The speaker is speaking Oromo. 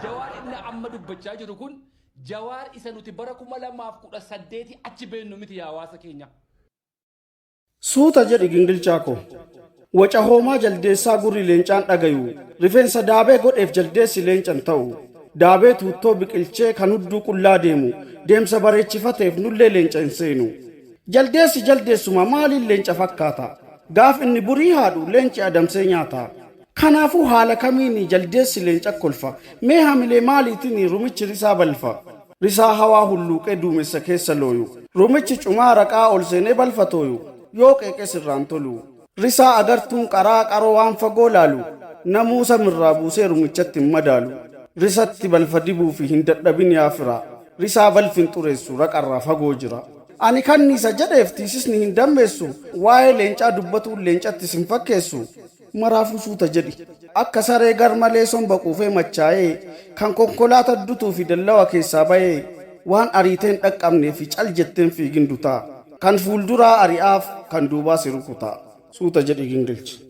Jawaar inni amma dubbachaa jiru kun Jawaar isa nuti bara 2018 achi beennu miti hawaasa keenya. Suuta jedhi gingilchaa ko. Waca hoomaa jaldeessaa gurri leencaan dhagayu. Rifeensa daabee godheef jaldeessi leencan ta'u. Daabee tuuttoo biqilchee kan hudduu qullaa deemu. Deemsa bareechifateef nullee leenca hin seenu. Jaldeessi jaldeessuma maaliin leenca fakkaata? Gaaf inni burii haadhu leenci adamsee nyaata. Kanaafuu haala kamiini jaldeessi leenca kolfa. Mee hamilee maaliitiin rumichi risaa balfa. Risaa hawaa hulluuqee duumessa keessa looyu. Rumichi cumaa raqaa ol seenee balfa tooyu. Yoo qeeqes irraan tolu. Risaa agartuun qaraa qaroo waan fagoo laalu. Namuusa mirraa buusee rumichatti hin madaalu. Risatti balfa dibuu fi hin dadhabin yaafira. Risaa balfin xureessu raqarraa fagoo jira. Ani kanniisa jedheef tiisisni hin dammeessu. Waa'ee leencaa dubbatuun leencattis hin fakkeessu. Maraafuu suuta jedhi. Akka saree garmalee somba quufee machaa'ee kan konkolaata dutuu fi dallawa keessaa ba'ee waan ariiteen dhaqqabnee fi cal jetteen fiigin dutaa. Kan fuulduraa ari'aaf kan duubaa si rukutaa. Suuta jedhi gingilchi.